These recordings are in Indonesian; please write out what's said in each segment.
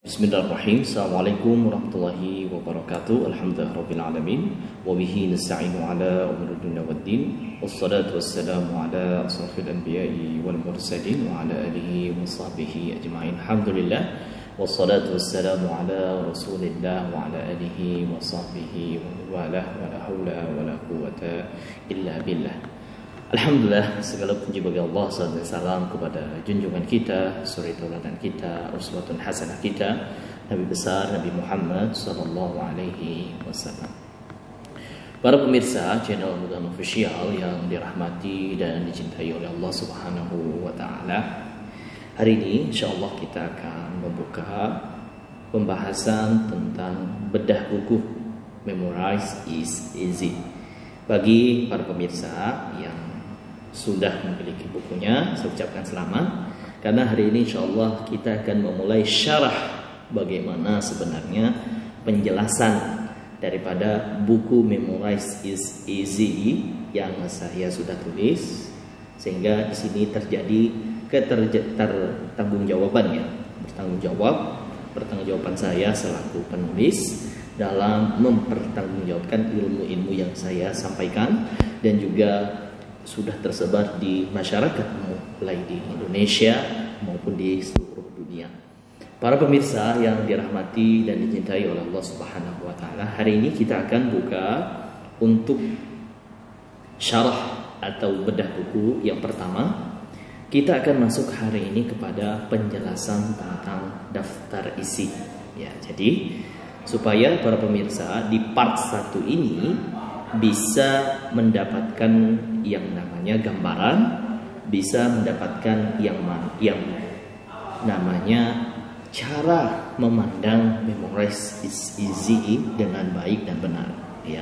Bismillahirrahmanirrahim. Assalamualaikum warahmatullahi wabarakatuh. Alhamdulillah alamin. Wa bihi nasta'inu ala umuri dunya waddin. Wassalatu wassalamu ala asrafil anbiya'i wal mursalin wa ala alihi wa sahbihi ajma'in. Alhamdulillah. Wassalatu wassalamu ala Rasulillah wa ala alihi wa sahbihi wa la haula wa la quwwata illa billah. Alhamdulillah, segala puji bagi Allah, sallallahu alaihi wasallam kepada junjungan kita, suri tauladan kita, uswatun hasanah kita, Nabi besar Nabi Muhammad sallallahu alaihi wasallam. Para pemirsa channel Al-Hudan Official yang dirahmati dan dicintai oleh Allah Subhanahu wa taala. Hari ini insyaallah kita akan membuka pembahasan tentang bedah buku Memorize is Easy. Bagi para pemirsa yang sudah memiliki bukunya, saya ucapkan selamat, karena hari ini insyaallah kita akan memulai syarah bagaimana sebenarnya penjelasan daripada buku Memorize is Easy yang saya sudah tulis, sehingga di sini terjadi pertanggungjawaban saya selaku penulis dalam mempertanggungjawabkan ilmu-ilmu yang saya sampaikan dan juga sudah tersebar di masyarakat mulai di Indonesia maupun di seluruh dunia. Para pemirsa yang dirahmati dan dicintai oleh Allah Subhanahu wa taala, hari ini kita akan buka untuk syarah atau bedah buku yang pertama. Kita akan masuk hari ini kepada penjelasan tentang daftar isi. Ya, jadi supaya para pemirsa di part 1 ini bisa mendapatkan yang namanya gambaran, bisa mendapatkan yang namanya cara memandang Memorize is Easy dengan baik dan benar, ya.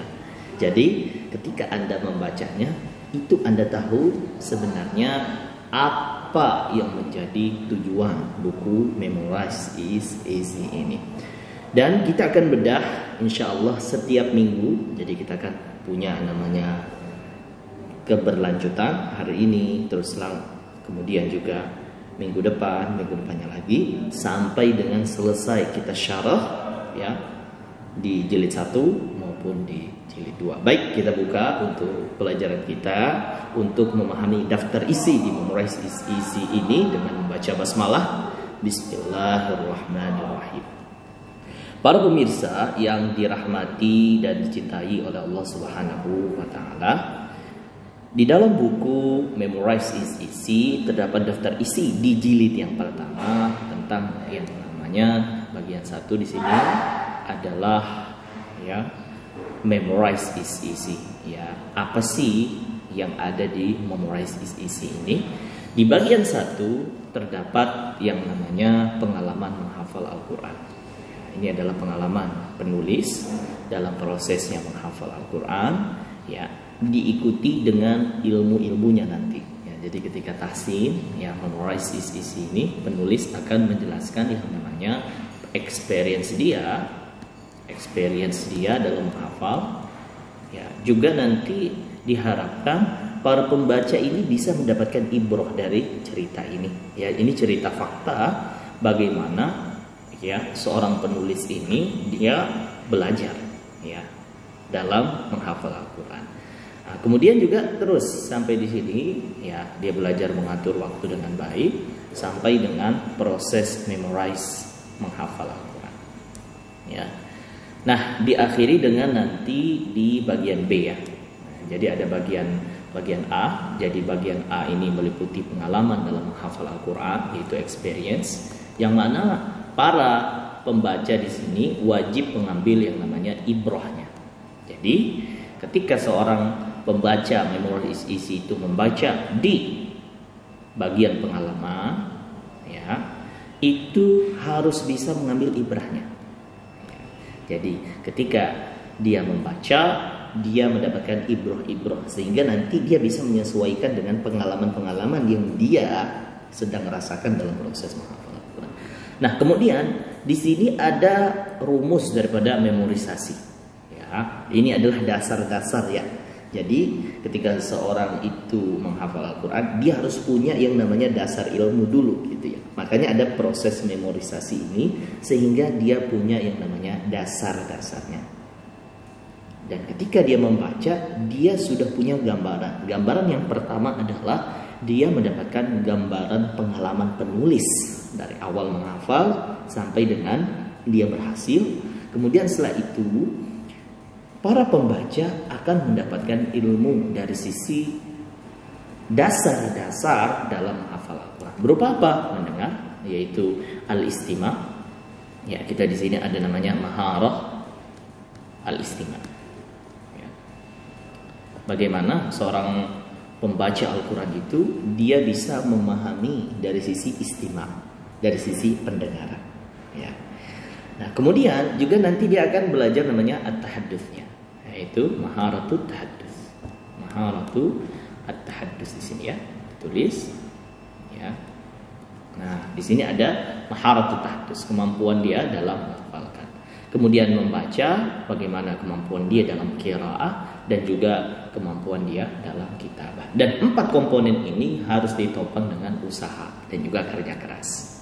Jadi ketika Anda membacanya, itu Anda tahu sebenarnya apa yang menjadi tujuan buku Memorize is Easy ini. Dan kita akan bedah insya Allah setiap minggu. Jadi kita akan punya namanya keberlanjutan hari ini, terus kemudian juga minggu depannya lagi, sampai dengan selesai kita syarah, ya, di jilid 1 maupun di jilid 2. Baik, kita buka untuk pelajaran kita untuk memahami daftar isi di Memorize is Easy ini dengan membaca basmalah. Bismillahirrahmanirrahim. Para pemirsa yang dirahmati dan dicintai oleh Allah Subhanahu wa taala, di dalam buku Memorize is Easy terdapat daftar isi di jilid yang pertama tentang yang namanya bagian 1 di sini adalah, ya, Memorize is Easy. Ya, apa sih yang ada di Memorize is Easy ini? Di bagian 1 terdapat yang namanya pengalaman menghafal Al-Quran. Ini adalah pengalaman penulis dalam prosesnya menghafal Al-Quran, ya, diikuti dengan ilmu-ilmunya nanti. Ya, jadi ketika tahsin, ya, Memorize is Easy ini, penulis akan menjelaskan yang namanya experience dia dalam menghafal. Ya, juga nanti diharapkan para pembaca ini bisa mendapatkan ibrah dari cerita ini. Ya, ini cerita fakta bagaimana, ya, seorang penulis ini dia belajar, ya, dalam menghafal Al-Quran. Nah, kemudian juga terus sampai di sini, ya, dia belajar mengatur waktu dengan baik sampai dengan proses memorize menghafal Al-Quran. Ya. Nah, diakhiri dengan nanti di bagian B, ya. Nah, jadi ada bagian A. Jadi bagian A ini meliputi pengalaman dalam menghafal Al-Quran, yaitu experience, yang mana para pembaca di sini wajib mengambil yang namanya ibrahnya. Jadi ketika seorang pembaca Memorize is Easy itu membaca di bagian pengalaman, ya, itu harus bisa mengambil ibrahnya. Jadi ketika dia membaca, dia mendapatkan ibrah-ibrah, sehingga nanti dia bisa menyesuaikan dengan pengalaman-pengalaman yang dia sedang rasakan dalam proses menghafal. Nah, kemudian di sini ada rumus daripada memorisasi. Ya, ini adalah dasar-dasar, ya. Jadi ketika seorang itu menghafal Al-Quran, dia harus punya yang namanya dasar ilmu dulu gitu ya. Makanya ada proses memorisasi ini sehingga dia punya yang namanya dasar-dasarnya. Dan ketika dia membaca, dia sudah punya gambaran. Gambaran yang pertama adalah dia mendapatkan gambaran pengalaman penulis dari awal menghafal sampai dengan dia berhasil. Kemudian setelah itu para pembaca akan mendapatkan ilmu dari sisi dasar-dasar dalam menghafal Al-Quran. Berupa apa? Mendengar, yaitu al-istima. Ya, kita di sini ada namanya maharah al-istima. Ya. Bagaimana seorang pembaca Al-Quran itu dia bisa memahami dari sisi istima, dari sisi pendengaran. Ya. Nah, kemudian juga nanti dia akan belajar namanya at-tahaddutsnya, yaitu maharatut tahaddus. Maharatu at-tahaddus di sini ya, tulis ya. Nah, di sini ada maharatut tahaddus, kemampuan dia dalam menghafalkan. Kemudian membaca, bagaimana kemampuan dia dalam qiraah dan juga kemampuan dia dalam kitabah. Dan 4 komponen ini harus ditopang dengan usaha dan juga kerja keras.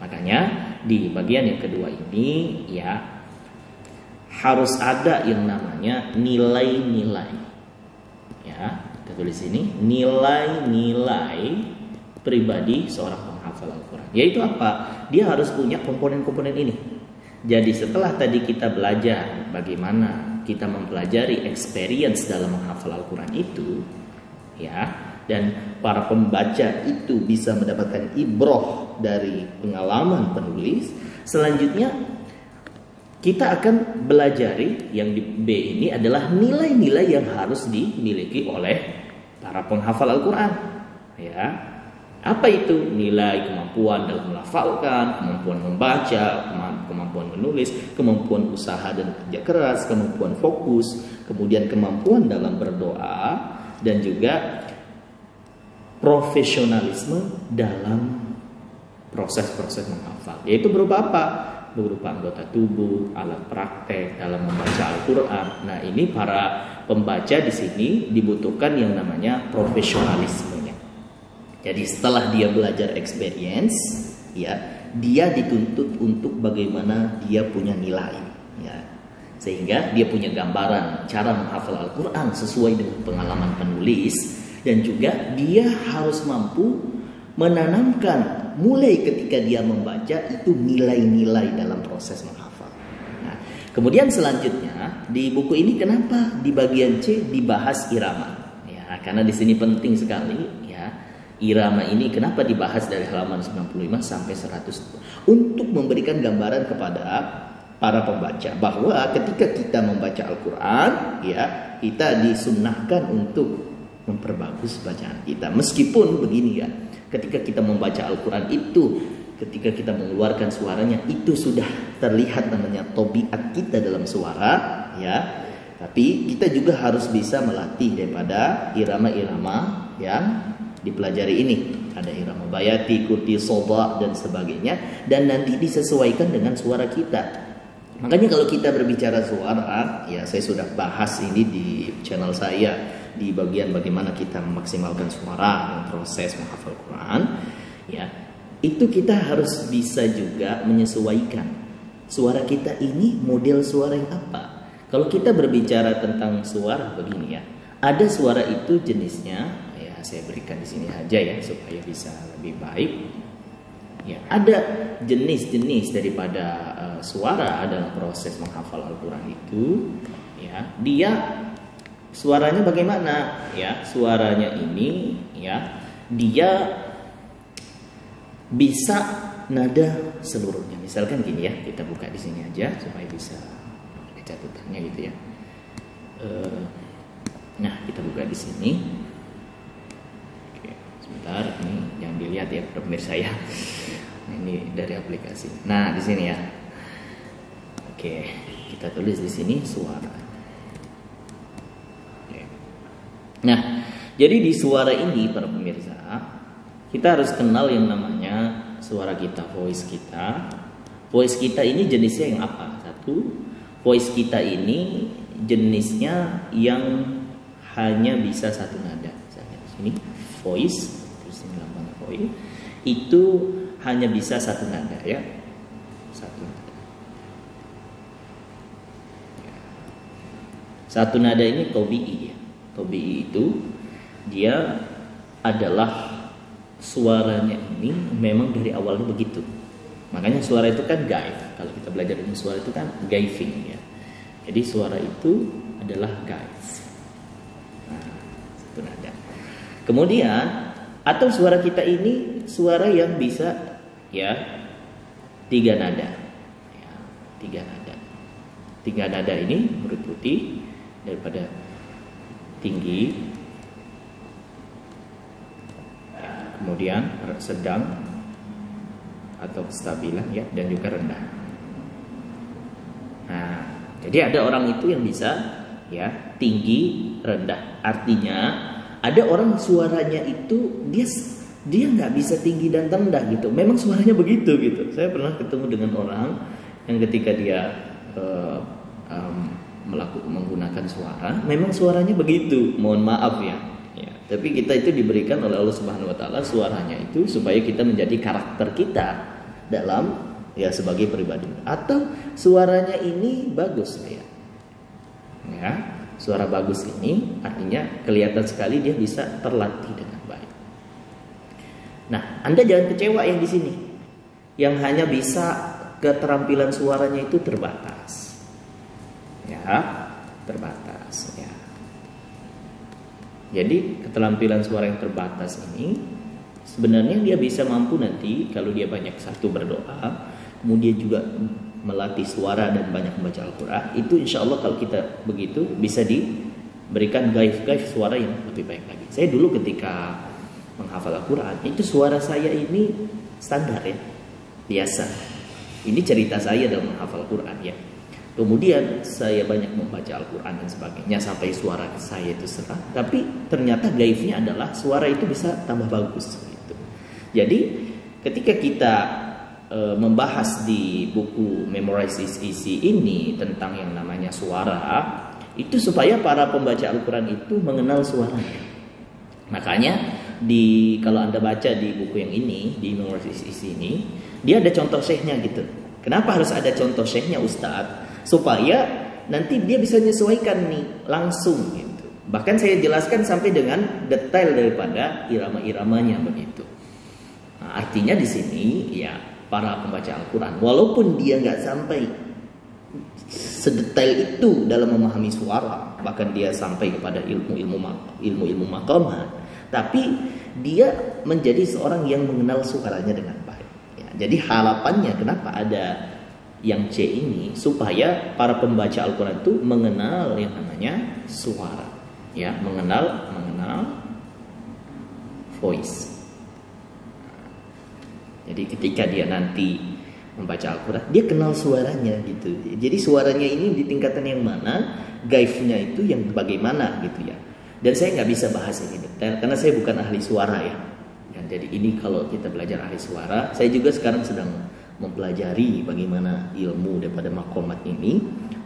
Makanya di bagian yang kedua ini ya harus ada yang namanya nilai-nilai. Ya, kita tulis ini nilai-nilai pribadi seorang penghafal Al-Quran. Yaitu apa? Dia harus punya komponen-komponen ini. Jadi setelah tadi kita belajar bagaimana kita mempelajari experience dalam menghafal Al-Quran itu, ya, dan para pembaca itu bisa mendapatkan ibroh dari pengalaman penulis. Selanjutnya kita akan belajari yang di B ini adalah nilai-nilai yang harus dimiliki oleh para penghafal Al-Quran. Ya, apa itu? Nilai kemampuan dalam melafalkan, kemampuan membaca, kemampuan menulis, kemampuan usaha dan kerja keras, kemampuan fokus, kemudian kemampuan dalam berdoa, dan juga profesionalisme dalam proses-proses menghafal. Yaitu berupa apa? Berupa anggota tubuh, alat praktek dalam membaca Al-Quran. Nah, ini para pembaca di sini dibutuhkan yang namanya profesionalismenya. Jadi setelah dia belajar experience, ya, dia dituntut untuk bagaimana dia punya nilai, ya, sehingga dia punya gambaran cara menghafal Al-Quran sesuai dengan pengalaman penulis, dan juga dia harus mampu menanamkan mulai ketika dia membaca itu nilai-nilai dalam proses menghafal. Nah, kemudian selanjutnya di buku ini kenapa di bagian C dibahas irama? Ya, karena di sini penting sekali. Ya, irama ini kenapa dibahas dari halaman 95 sampai 100 untuk memberikan gambaran kepada para pembaca bahwa ketika kita membaca Al-Quran, ya, kita disunnahkan untuk memperbagus bacaan kita. Meskipun begini ya, ketika kita membaca Al-Quran itu, ketika kita mengeluarkan suaranya, itu sudah terlihat namanya tabiat kita dalam suara, ya. Tapi kita juga harus bisa melatih daripada irama-irama yang dipelajari ini. Ada irama bayati, kurti, soba, dan sebagainya. Dan nanti disesuaikan dengan suara kita. Makanya kalau kita berbicara suara, ya saya sudah bahas ini di channel saya, di bagian bagaimana kita memaksimalkan suara dan proses menghafal Quran, ya, itu kita harus bisa juga menyesuaikan suara kita ini model suara yang apa. Kalau kita berbicara tentang suara begini ya, ada suara itu jenisnya, ya saya berikan di sini aja ya supaya bisa lebih baik. Ya, ada jenis-jenis daripada suara dalam proses menghafal Al-Quran itu, ya, dia suaranya bagaimana? Ya, suaranya ini, ya, dia bisa nada seluruhnya. Misalkan gini ya, kita buka di sini aja supaya bisa ada catatannya gitu ya. Nah, kita buka di sini. Oke, sebentar, ini jangan dilihat ya pemirsa ya. Ini dari aplikasi. Nah, di sini ya. Oke, kita tulis di sini suara. Nah, jadi di suara ini para pemirsa, kita harus kenal yang namanya suara kita, voice kita. Voice kita ini jenisnya yang apa? Satu, voice kita ini jenisnya yang hanya bisa satu nada. Misalnya di sini voice, terus ini lambangnya voice, itu hanya bisa satu nada ya. Satu nada. Satu nada ini tobi'i ya. Tobi'i itu dia adalah suaranya ini memang dari awalnya begitu. Makanya suara itu kan gaif. Kalau kita belajar ilmu suara itu kan gaifing ya. Jadi suara itu adalah gaif. Nah, satu nada. Kemudian atau suara kita ini suara yang bisa ya tiga nada. Ya, tiga nada. Tiga nada ini meliputi daripada tinggi, kemudian sedang atau stabilan ya, dan juga rendah. Nah, jadi ada orang itu yang bisa ya tinggi, rendah. Artinya ada orang suaranya itu dia nggak bisa tinggi dan rendah gitu. Memang suaranya begitu gitu. Saya pernah ketemu dengan orang yang ketika dia menggunakan suara, memang suaranya begitu. Mohon maaf ya. Tapi kita itu diberikan oleh Allah Subhanahu Wa Taala suaranya itu supaya kita menjadi karakter kita dalam ya sebagai pribadi. Atau suaranya ini bagus ya, suara bagus ini artinya kelihatan sekali dia bisa terlatih dengan baik. Nah, Anda jangan kecewa yang di sini, yang hanya bisa keterampilan suaranya itu terbatas, ya terbatas ya. Jadi keterampilan suara yang terbatas ini sebenarnya dia bisa mampu nanti kalau dia banyak berdoa, kemudian juga melatih suara dan banyak membaca Al-Quran. Itu insya Allah kalau kita begitu bisa diberikan gaif-gaif suara yang lebih baik lagi. Saya dulu ketika menghafal Al-Quran itu suara saya ini standar ya, biasa. Ini cerita saya dalam menghafal Al-Quran ya. Kemudian saya banyak membaca Al-Quran dan sebagainya sampai suara saya itu serak. Tapi ternyata gaifnya adalah suara itu bisa tambah bagus gitu. Jadi ketika kita membahas di buku Memorize is Easy ini tentang yang namanya suara, itu supaya para pembaca Al-Quran itu mengenal suaranya. Makanya kalau Anda baca di buku yang ini, di Memorize is Easy ini, dia ada contoh syekhnya gitu. Kenapa harus ada contoh syekhnya Ustadz? Supaya nanti dia bisa menyesuaikan nih langsung gitu. Bahkan saya jelaskan sampai dengan detail daripada irama-iramanya begitu. Nah, artinya di sini ya para pembaca Al-Quran walaupun dia nggak sampai sedetail itu dalam memahami suara, bahkan dia sampai kepada ilmu maqamat, tapi dia menjadi seorang yang mengenal suaranya dengan baik. Ya, jadi harapannya kenapa ada yang C ini supaya para pembaca Al-Quran itu mengenal yang namanya suara, ya, mengenal voice. Jadi ketika dia nanti membaca Al-Quran, dia kenal suaranya gitu. Jadi suaranya ini di tingkatan yang mana, gaifnya itu yang bagaimana gitu ya. Dan saya nggak bisa bahas ini detail karena saya bukan ahli suara ya. Jadi ini kalau kita belajar ahli suara, saya juga sekarang sedang mempelajari bagaimana ilmu daripada maqamat ini.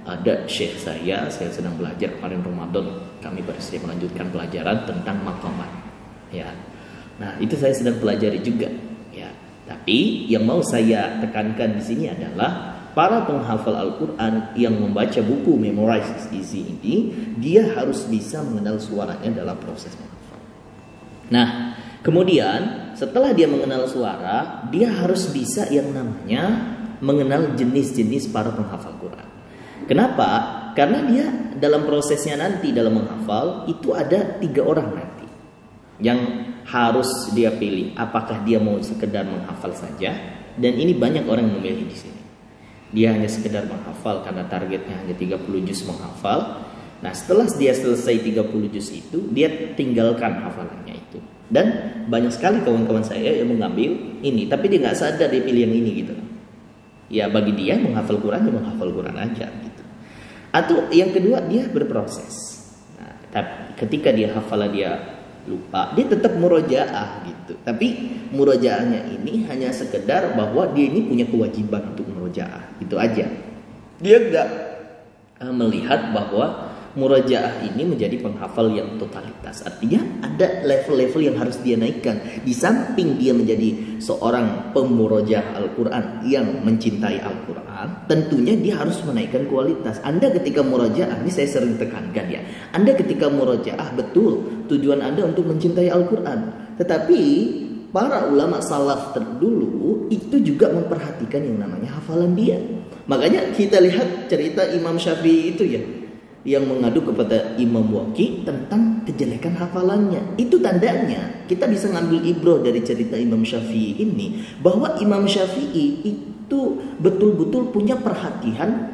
Ada syekh saya sedang belajar kemarin Ramadan, kami bersedia melanjutkan pelajaran tentang maqamat ya. Nah, itu saya sedang pelajari juga ya. Tapi yang mau saya tekankan di sini adalah para penghafal Al-Quran yang membaca buku Memorize is Easy ini, dia harus bisa mengenal suaranya dalam proses menghafal. Nah, kemudian setelah dia mengenal suara, dia harus bisa yang namanya mengenal jenis-jenis para penghafal Quran. Kenapa? Karena dia dalam prosesnya nanti dalam menghafal itu ada 3 orang nanti yang harus dia pilih. Apakah dia mau sekedar menghafal saja? Dan ini banyak orang yang memilih di sini. Dia hanya sekedar menghafal karena targetnya hanya 30 juz menghafal. Nah, setelah dia selesai 30 juz itu, dia tinggalkan hafalannya itu. Dan banyak sekali kawan-kawan saya yang mengambil ini, tapi dia nggak sadar dia pilih yang ini gitu. Ya bagi dia menghafal Quran, dia menghafal Quran aja gitu. Atau yang kedua, dia berproses. Nah, tapi ketika dia hafalan dia lupa, dia tetap murojaah gitu. Tapi murojaahnya ini hanya sekedar bahwa dia ini punya kewajiban untuk murojaah, itu aja. Dia nggak melihat bahwa Murajaah ini menjadi penghafal yang totalitas. Artinya ada level-level yang harus dia naikkan. Di samping dia menjadi seorang pemurajaah Al-Quran yang mencintai Al-Quran, tentunya dia harus menaikkan kualitas. Anda ketika murajaah, ini saya sering tekankan ya, Anda ketika murajaah betul tujuan Anda untuk mencintai Al-Quran. Tetapi para ulama salaf terdulu itu juga memperhatikan yang namanya hafalan dia. Makanya kita lihat cerita Imam Syafi'i itu ya, yang mengadu kepada Imam Waqi tentang kejelekan hafalannya. Itu tandanya kita bisa ngambil ibroh dari cerita Imam Syafi'i ini, bahwa Imam Syafi'i itu betul-betul punya perhatian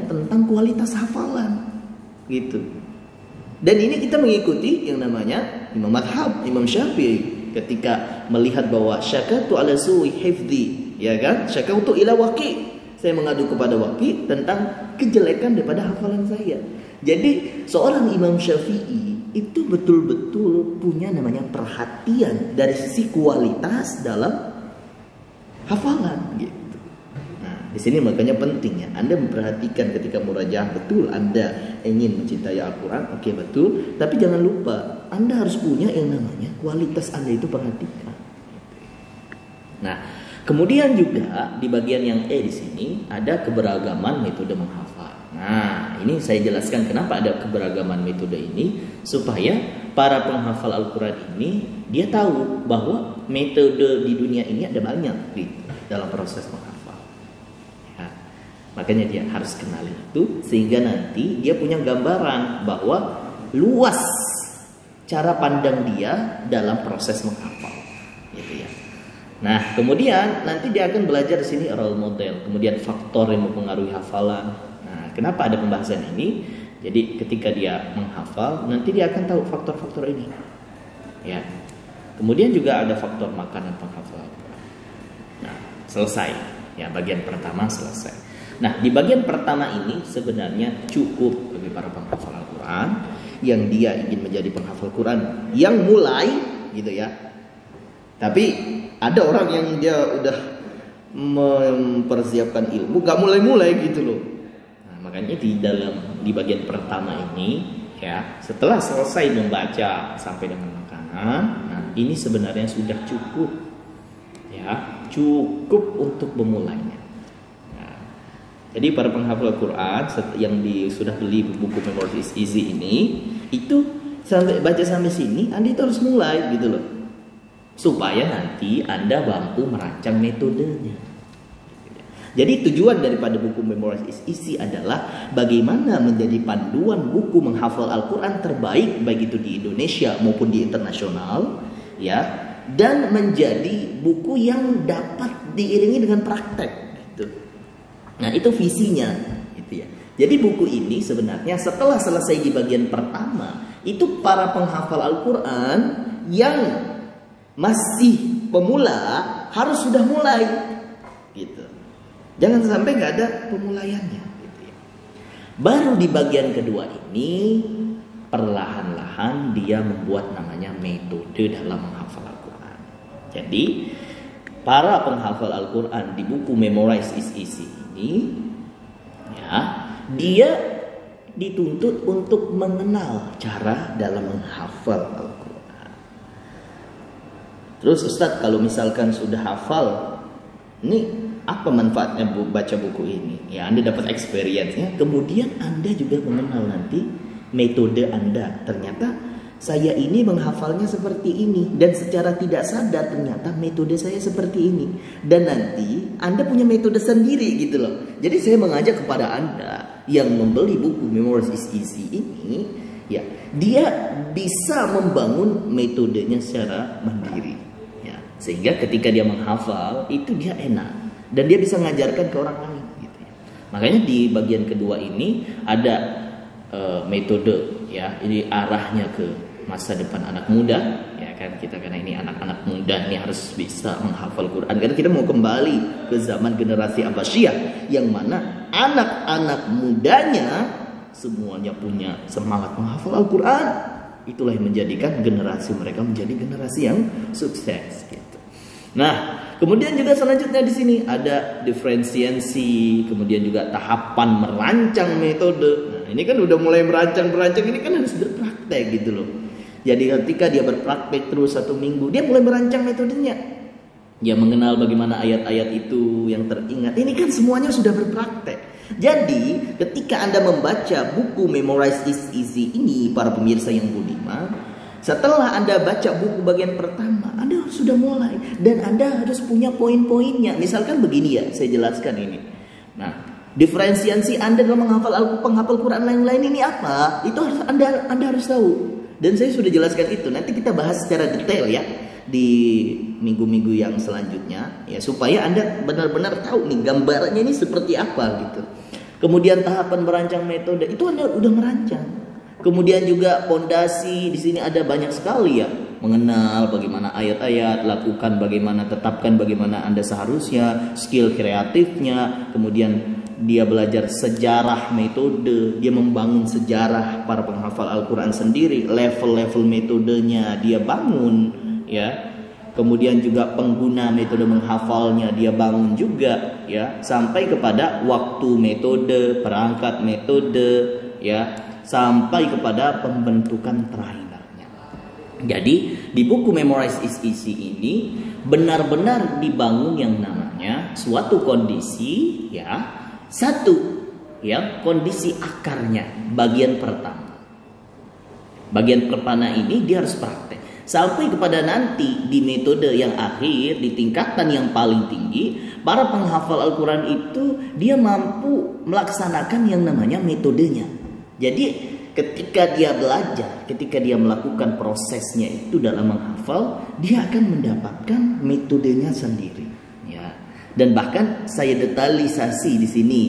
tentang kualitas hafalan gitu. Dan ini kita mengikuti yang namanya Imam Madhab, Imam Syafi'i, ketika melihat bahwa syakatu ala su'i hifdzi, ya kan, syakatu ila Waqi, saya mengadu kepada Waqi tentang kejelekan daripada hafalan saya. Jadi seorang Imam Syafi'i itu betul-betul punya namanya perhatian dari sisi kualitas dalam hafalan gitu. Nah, di sini makanya penting ya, Anda memperhatikan ketika murajaah betul Anda ingin mencintai Al-Quran, oke betul, tapi jangan lupa Anda harus punya yang namanya kualitas Anda itu perhatikan. Nah, kemudian juga di bagian yang E di sini ada keberagaman metode menghafal. Nah, ini saya jelaskan kenapa ada keberagaman metode ini, supaya para penghafal Al-Quran ini dia tahu bahwa metode di dunia ini ada banyak gitu, dalam proses menghafal. Ya, makanya dia harus kenal itu sehingga nanti dia punya gambaran bahwa luas cara pandang dia dalam proses menghafal, gitu ya. Nah, kemudian nanti dia akan belajar di sini role model, kemudian faktor yang mempengaruhi hafalan. Nah, kenapa ada pembahasan ini? Jadi ketika dia menghafal, nanti dia akan tahu faktor-faktor ini. Ya. Kemudian juga ada faktor makanan penghafal. Nah, selesai. Ya, bagian pertama selesai. Nah, di bagian pertama ini sebenarnya cukup bagi para penghafal Al-Quran yang dia ingin menjadi penghafal Quran yang mulai, gitu ya. Tapi ada orang yang dia udah mempersiapkan ilmu gak mulai-mulai gitu loh. Nah, makanya di bagian pertama ini ya, setelah selesai membaca sampai dengan makanan, nah ini sebenarnya sudah cukup ya, cukup untuk memulainya. Nah, jadi para penghafal Al-Quran yang sudah beli buku Memories is Easy ini, itu sampai baca sampai sini Anda itu harus mulai gitu loh, supaya nanti Anda mampu merancang metodenya. Jadi tujuan daripada buku Memories is Easy adalah bagaimana menjadi panduan buku menghafal Al-Quran terbaik, baik itu di Indonesia maupun di internasional, ya, dan menjadi buku yang dapat diiringi dengan praktek gitu. Nah, itu visinya gitu ya. Jadi buku ini sebenarnya setelah selesai di bagian pertama, itu para penghafal Al-Quran yang masih pemula harus sudah mulai gitu. Jangan sampai nggak ada pemulaiannya gitu ya. Baru di bagian kedua ini perlahan-lahan dia membuat namanya metode dalam menghafal Al-Quran. Jadi para penghafal Al-Quran di buku Memorize is Easy ini ya, dia dituntut untuk mengenal cara dalam menghafal Al-Quran. Terus Ustadz, kalau misalkan sudah hafal, ini apa manfaatnya baca buku ini? Ya, Anda dapat experience-nya, kemudian Anda juga mengenal nanti metode Anda. Ternyata saya ini menghafalnya seperti ini, dan secara tidak sadar ternyata metode saya seperti ini. Dan nanti Anda punya metode sendiri gitu loh. Jadi saya mengajak kepada Anda yang membeli buku Memories is Easy ini, ya, dia bisa membangun metodenya secara mandiri. Ya, sehingga ketika dia menghafal itu dia enak. Dan dia bisa mengajarkan ke orang lain gitu ya. Makanya di bagian kedua ini ada metode ya, ini arahnya ke masa depan anak muda ya kan, kita karena ini anak-anak muda ini harus bisa menghafal Quran, karena kita mau kembali ke zaman generasi Abbasiyah yang mana anak-anak mudanya semuanya punya semangat menghafal Al-Quran. Itulah yang menjadikan generasi mereka menjadi generasi yang sukses gitu. Nah, kemudian juga selanjutnya di sini ada diferensiasi, kemudian juga tahapan merancang metode. Nah, ini kan udah mulai merancang-merancang, ini kan harus berpraktek gitu loh. Jadi ketika dia berpraktek terus 1 minggu, dia mulai merancang metodenya. Dia mengenal bagaimana ayat-ayat itu yang teringat. Ini kan semuanya sudah berpraktek. Jadi ketika Anda membaca buku Memorize is Easy ini, para pemirsa yang budiman, setelah Anda baca buku bagian pertama, Anda sudah mulai. Dan Anda harus punya poin-poinnya. Misalkan begini ya, saya jelaskan ini. Nah, diferensiasi Anda dalam penghafal Quran lain-lain ini apa? Itu harus Anda harus tahu. Dan saya sudah jelaskan itu. Nanti kita bahas secara detail ya di minggu-minggu yang selanjutnya ya, supaya Anda benar-benar tahu nih gambarannya ini seperti apa gitu. Kemudian tahapan merancang metode itu Anda udah merancang. Kemudian juga pondasi di sini ada banyak sekali ya, mengenal bagaimana ayat-ayat, lakukan bagaimana, tetapkan bagaimana Anda seharusnya, skill kreatifnya, kemudian dia belajar sejarah metode, dia membangun sejarah para penghafal Al-Quran sendiri, level-level metodenya dia bangun ya. Kemudian juga pengguna metode menghafalnya dia bangun juga ya, sampai kepada waktu metode, perangkat metode ya, sampai kepada pembentukan trainernya. Jadi di buku Memorize is Easy ini benar-benar dibangun yang namanya suatu kondisi ya. Satu ya, kondisi akarnya bagian pertama. Bagian pertama ini dia harus praktek sampai kepada nanti di metode yang akhir, di tingkatan yang paling tinggi, para penghafal Al-Quran itu dia mampu melaksanakan yang namanya metodenya. Jadi ketika dia belajar, ketika dia melakukan prosesnya itu dalam menghafal, dia akan mendapatkan metodenya sendiri ya. Dan bahkan saya detalisasi di sini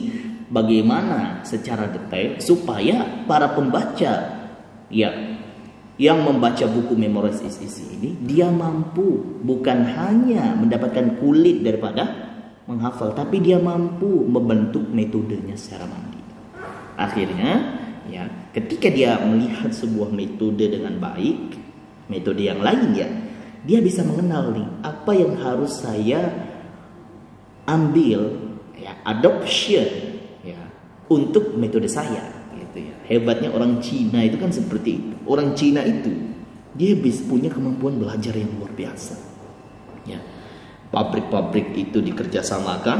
bagaimana secara detail supaya para pembaca ya yang membaca buku Memorize is Easy ini, dia mampu bukan hanya mendapatkan kulit daripada menghafal, tapi dia mampu membentuk metodenya secara mandiri. Akhirnya ya, ketika dia melihat sebuah metode dengan baik, metode yang lain ya, dia bisa mengenal nih apa yang harus saya ambil ya, adoption ya, untuk metode saya gitu ya. Hebatnya orang Cina itu kan seperti itu. Orang Cina itu dia bisa punya kemampuan belajar yang luar biasa ya. Pabrik-pabrik itu dikerjasamakan,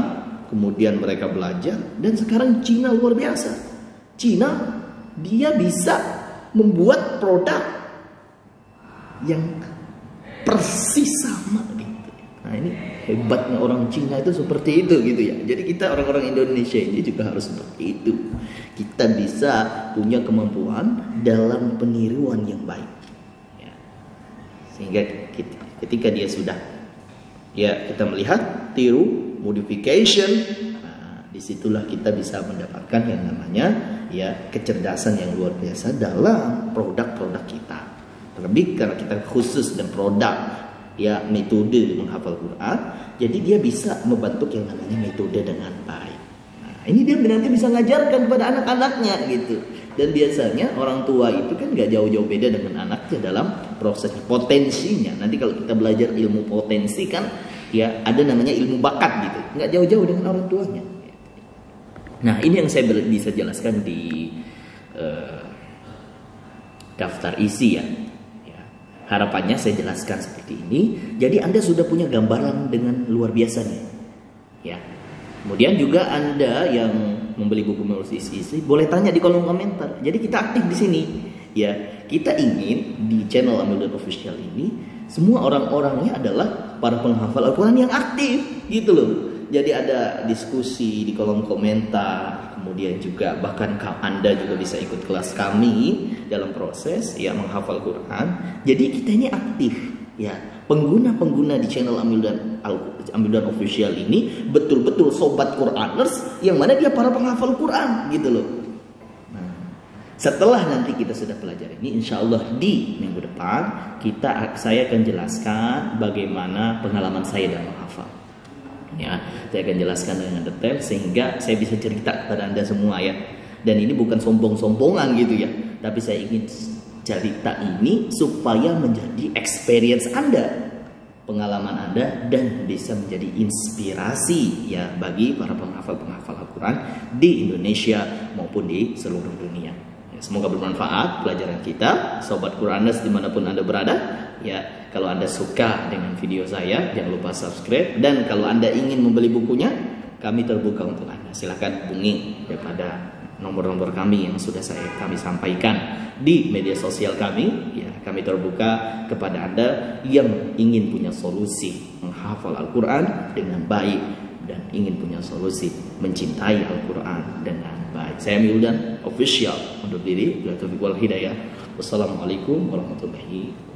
kemudian mereka belajar, dan sekarang Cina luar biasa. Cina dia bisa membuat produk yang persis sama gitu. Nah ini hebatnya orang Cina itu seperti itu gitu ya. Jadi kita orang-orang Indonesia ini juga harus seperti itu. Kita bisa punya kemampuan dalam peniruan yang baik ya. Sehingga ketika dia sudah ya, kita melihat tiru, modification, nah, disitulah kita bisa mendapatkan yang namanya ya kecerdasan yang luar biasa dalam produk-produk kita. Terlebih karena kita khusus dan produk ya metode menghafal Quran, jadi dia bisa membentuk yang namanya metode dengan baik. Nah, ini dia nanti bisa ngajarkan kepada anak-anaknya gitu. Dan biasanya orang tua itu kan gak jauh-jauh beda dengan anaknya dalam proses potensinya. Nanti kalau kita belajar ilmu potensi kan ya ada namanya ilmu bakat gitu, nggak jauh-jauh dengan orang tuanya. Nah ini yang saya bisa jelaskan di daftar isi ya. Harapannya saya jelaskan seperti ini. Jadi Anda sudah punya gambaran dengan luar biasa nih ya. Kemudian juga Anda yang membeli buku Memorize is Easy boleh tanya di kolom komentar. Jadi kita aktif di sini ya. Kita ingin di channel Amildan Official ini semua orang-orangnya adalah para penghafal Al-Quran yang aktif gitu loh. Jadi ada diskusi di kolom komentar, kemudian juga bahkan Anda juga bisa ikut kelas kami dalam proses ya menghafal Quran. Jadi kita ini aktif ya. Pengguna-pengguna di channel Amildan Official ini betul-betul sobat Quraners yang mana dia para penghafal Quran gitu loh. Nah, setelah nanti kita sudah pelajari ini, insya Allah di minggu depan saya akan jelaskan bagaimana pengalaman saya dalam menghafal. Ya, saya akan jelaskan dengan detail sehingga saya bisa cerita kepada Anda semua ya. Dan ini bukan sombong-sombongan gitu ya, tapi saya ingin cerita ini supaya menjadi experience Anda, pengalaman Anda, dan bisa menjadi inspirasi ya bagi para penghafal-penghafal Al-Quran di Indonesia maupun di seluruh dunia. Ya, semoga bermanfaat pelajaran kita, Sobat Quranas dimanapun Anda berada. Ya, kalau Anda suka dengan video saya, jangan lupa subscribe. Dan kalau Anda ingin membeli bukunya, kami terbuka untuk Anda. Silakan hubungi kepada nomor-nomor kami yang sudah kami sampaikan di media sosial kami. Ya, kami terbuka kepada Anda yang ingin punya solusi menghafal Al-Quran dengan baik dan ingin punya solusi mencintai Al-Quran dengan baik. Saya Mildan Official undur diri. Bila taufiq wal hidayah. Wassalamualaikum warahmatullahi wabarakatuh.